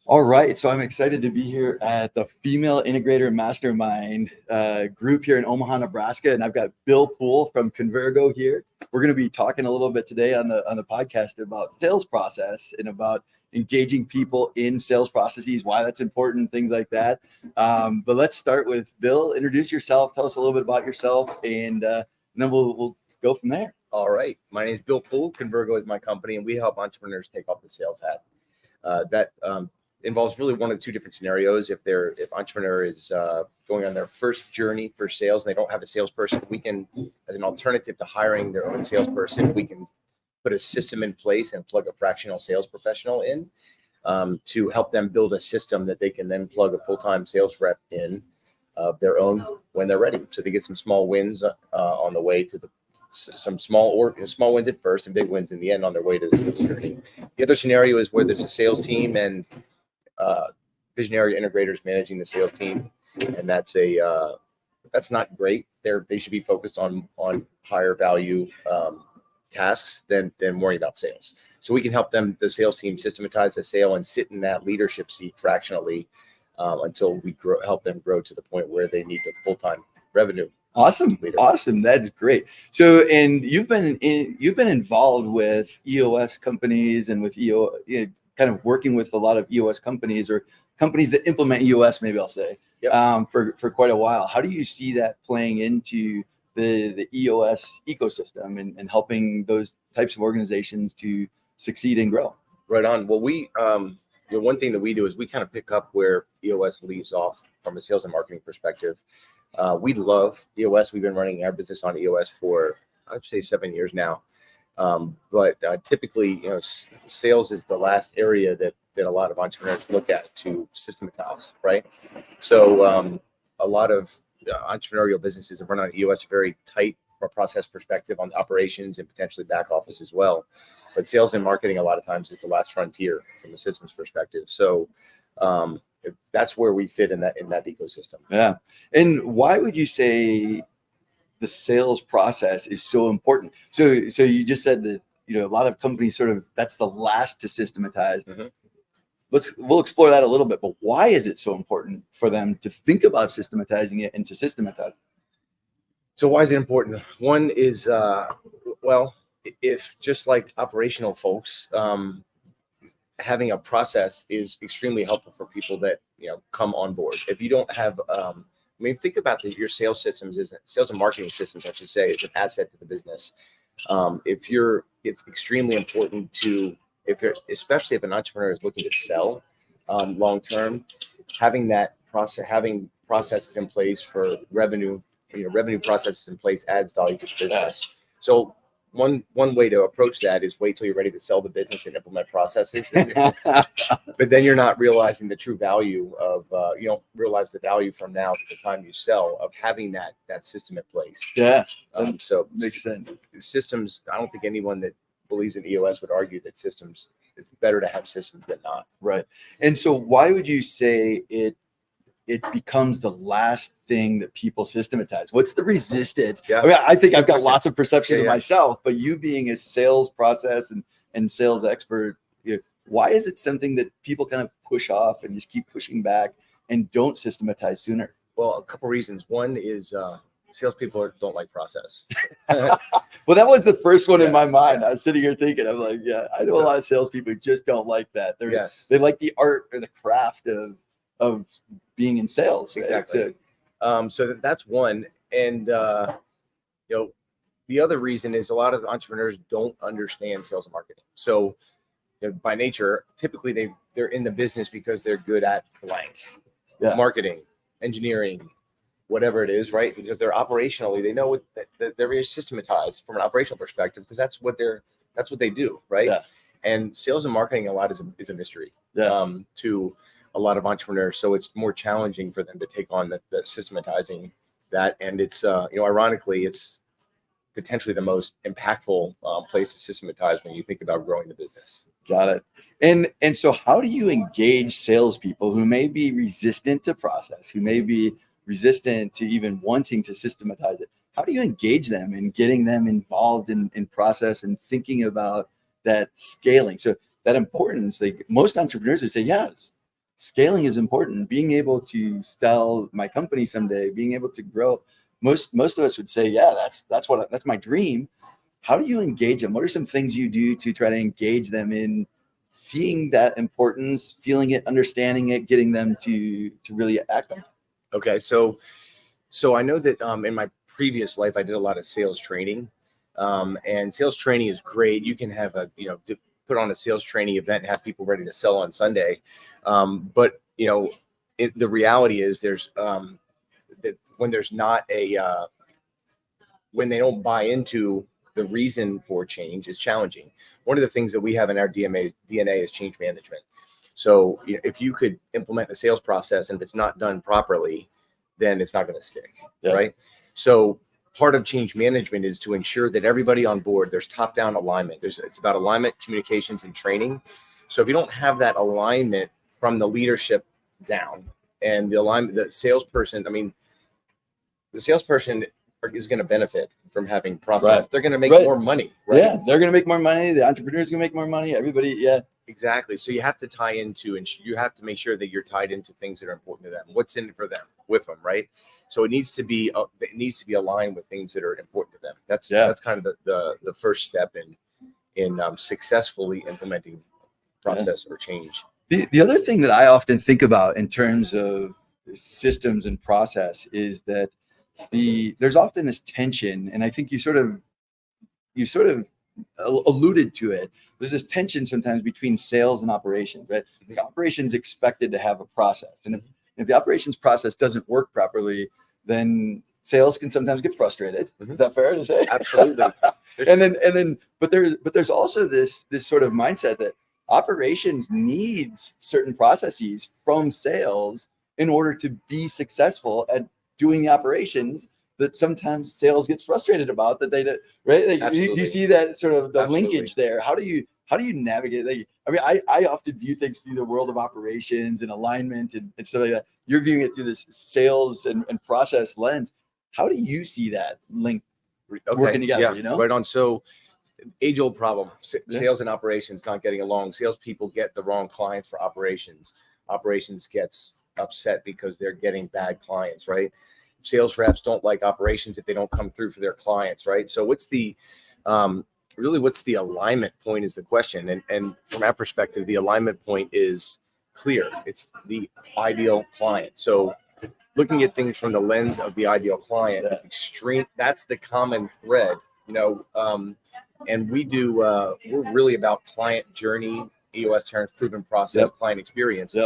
All right, so I'm excited to be here at the Female Integrator Mastermind group here in Omaha, Nebraska, and I've got Bill Poole from Convergo here. We're going to be talking a little bit today on the podcast about sales process and about engaging people in sales processes, why that's important, things like that. But let's start with Bill. Introduce yourself. Tell us a little bit about yourself, and then we'll go from there. All right, my name is Bill Poole. Convergo is my company, and we help entrepreneurs take off the sales hat. That involves really one of two different scenarios. If entrepreneur is going on their first journey for sales and they don't have a salesperson, we can, as an alternative to hiring their own salesperson, we can put a system in place and plug a fractional sales professional in to help them build a system that they can then plug a full-time sales rep in of their own when they're ready. So they get some small wins on the way to some small wins at first and big wins in the end on their way to the sales journey. The other scenario is where there's a sales team and visionary integrators managing the sales team, and that's not great. They should be focused on higher value tasks than worrying about sales. So we can help them, the sales team, systematize the sale and sit in that leadership seat fractionally until we help them grow to the point where they need the full-time revenue. Awesome. That's great. So, and you've been involved with EOS companies and with kind of working with a lot of EOS companies or companies that implement EOS, maybe I'll say, yep. for quite a while. How do you see that playing into the EOS ecosystem and helping those types of organizations to succeed and grow? Right on. Well, one thing that we do is we kind of pick up where EOS leaves off from a sales and marketing perspective. We love EOS. We've been running our business on EOS for, I'd say, 7 years now. But typically, sales is the last area that a lot of entrepreneurs look at to systematize, right? So a lot of entrepreneurial businesses that run on EOS are very tight from a process perspective on the operations and potentially back office as well. But sales and marketing a lot of times is the last frontier from a systems perspective. So that's where we fit in that ecosystem. Yeah. And why would you say the sales process is so important? So you just said that, a lot of companies that's the last to systematize. Mm-hmm. We'll explore that a little bit, but why is it so important for them to think about systematizing it and to systematize? So why is it important? One is, if just like operational folks, having a process is extremely helpful for people that come on board. If you don't have, think about your sales systems, sales and marketing systems, I should say, is an asset to the business. It's extremely important especially if an entrepreneur is looking to sell long term, having processes in place for revenue processes in place adds value to the business. So one way to approach that is wait till you're ready to sell the business and implement processes. But then you're not realizing the true value of, you don't realize the value from now to the time you sell of having that system in place. Yeah. So makes sense. Systems, I don't think anyone that believes in EOS would argue that systems, it's better to have systems than not. Right. And so why would you say it becomes the last thing that people systematize? What's the resistance? Yeah. I mean, I think I've got lots of perceptions of myself, but you being a sales process and sales expert, why is it something that people kind of push off and just keep pushing back and don't systematize sooner? Well, a couple reasons. One is salespeople don't like process. Well, that was the first one in my mind. I was sitting here thinking, I'm like, I know a lot of salespeople who just don't like that. They like the art or the craft of being in sales. Right? Exactly. So that's one. And, the other reason is a lot of entrepreneurs don't understand sales and marketing. So by nature, typically they're in the business because they're good at blank, marketing, engineering, whatever it is, right? Because they're operationally, they know that they're very systematized from an operational perspective because that's what they do, right? Yeah. And sales and marketing a lot is a mystery to a lot of entrepreneurs. So it's more challenging for them to take on the systematizing that. And it's, ironically, it's potentially the most impactful place to systematize when you think about growing the business. Got it. And so how do you engage salespeople who may be resistant to process, who may be resistant to even wanting to systematize it? How do you engage them in getting them involved in process and thinking about that scaling? So that importance, most entrepreneurs would say, yes, scaling is important. Being able to sell my company someday, being able to grow. Most of us would say, yeah, that's my dream. How do you engage them? What are some things you do to try to engage them in seeing that importance, feeling it, understanding it, getting them to really act on it? Okay, so I know that in my previous life I did a lot of sales training, and sales training is great. You can have put on a sales training event and have people ready to sell on Sunday, but the reality is there's that when there's not when they don't buy into the reason for change is challenging. One of the things that we have in our DNA is change management. So if you could implement a sales process and if it's not done properly, then it's not going to stick, right? So part of change management is to ensure that everybody on board, there's top-down alignment. It's about alignment, communications, and training. So if you don't have that alignment from the leadership down and the alignment, the salesperson is going to benefit from having process. Right. They're going to make more money, right? Yeah, they're going to make more money. The entrepreneur's going to make more money. Everybody, yeah. Exactly. So you have to tie into, and you have to make sure that you're tied into things that are important to them. What's in it for them, with them, right? So it needs to be aligned with things that are important to them. That's kind of the first step in successfully implementing process or change. The other thing that I often think about in terms of systems and process is that there's often this tension, and I think you sort of alluded to it. There's this tension sometimes between sales and operations, right? The operations expected to have a process, and if the operations process doesn't work properly, then sales can sometimes get frustrated. Is that fair to say? Absolutely. but there's also this sort of mindset that operations needs certain processes from sales in order to be successful at doing the operations that sometimes sales gets frustrated about, that they, right? Like, you see that sort of the linkage there. How do you navigate? I often view things through the world of operations and alignment and stuff like that. You're viewing it through this sales and process lens. How do you see that link working together? Right on. So age-old problem, sales and operations not getting along. Salespeople get the wrong clients for operations. Operations gets upset because they're getting bad clients, right? Sales reps don't like operations if they don't come through for their clients, right? So what's the alignment point is the question. And from our perspective, the alignment point is clear. It's the ideal client. So looking at things from the lens of the ideal client is extreme. That's the common thread, and we're really about client journey, EOS terms, proven process, client experience.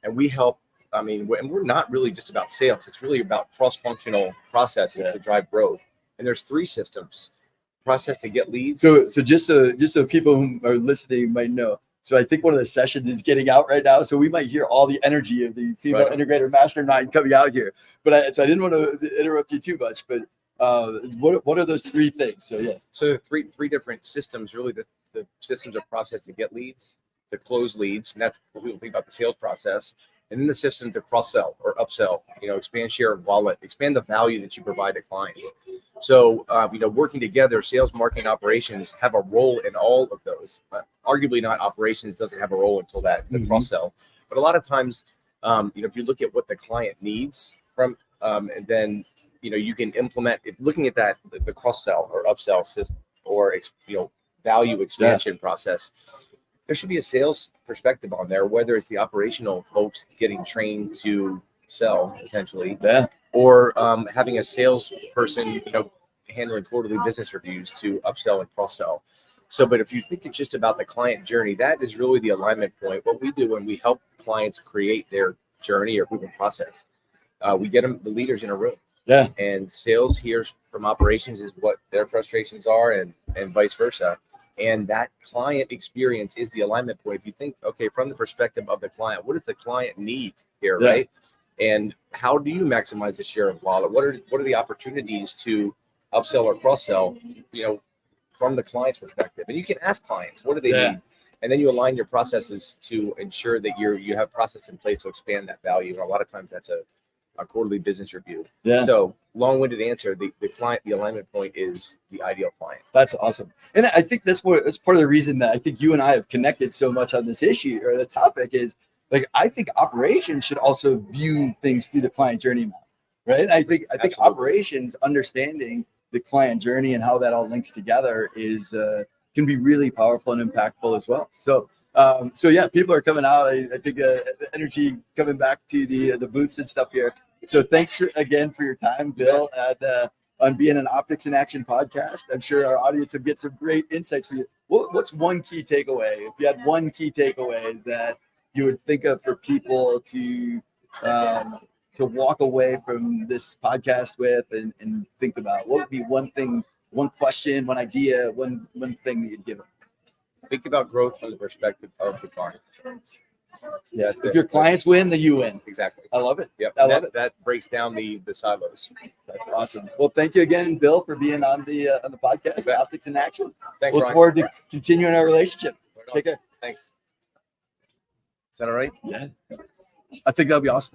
And we help. And we're not really just about sales. It's really about cross-functional processes to drive growth. And there's 3 systems: process to get leads. So just so people who are listening might know. So I think one of the sessions is getting out right now. So we might hear all the energy of the female integrator mastermind coming out here. But I didn't want to interrupt you too much. But what are those 3 things? So So the three different systems, really the systems of process to get leads, to close leads, and that's what we think about the sales process. And then the system to cross-sell or upsell, expand share of wallet, expand the value that you provide to clients. So, working together, sales, marketing, operations have a role in all of those. But arguably not operations doesn't have a role until the cross-sell. But a lot of times, if you look at what the client needs from, and then, you can implement, if looking at that, the cross-sell or upsell system or, value expansion process, there should be a sales perspective on there, whether it's the operational folks getting trained to sell essentially, or having a salesperson, handling quarterly business reviews to upsell and cross-sell. So, but if you think it's just about the client journey, that is really the alignment point. What we do when we help clients create their journey or proven process, we get them, the leaders in a room. And sales hears from operations is what their frustrations are, and vice versa. And that client experience is the alignment point. If you think, okay, from the perspective of the client, what does the client need here, right? And how do you maximize the share of wallet? What are the opportunities to upsell or cross-sell, from the client's perspective? And you can ask clients, what do they need? And then you align your processes to ensure that you have process in place to expand that value. And a lot of times that's a quarterly business review. So long-winded answer, the alignment point is the ideal client. That's awesome. And I think that's part of the reason that I think you and I have connected so much on this issue or the topic is like I think operations should also view things through the client journey map, right? I think Absolutely. operations understanding the client journey and how that all links together is can be really powerful and impactful as well. So yeah, people are coming out. I think the energy coming back to the booths and stuff here. So thanks again for your time, Bill, on being an Optics in Action podcast. I'm sure our audience will get some great insights for you. What's one key takeaway? If you had one key takeaway that you would think of for people to walk away from this podcast with and think about, what would be one thing, one question, one idea, one thing that you'd give them? Think about growth from the perspective of the client. Yeah, if your clients win, then you win. Exactly. I love it. Yep. I love it. That breaks down the silos. That's awesome. Well, thank you again, Bill, for being on the podcast, Optics in Action. Thanks, Look Ryan. forward to continuing our relationship. Right on. Take care. Thanks. Is that all right? Yeah. I think that'll be awesome.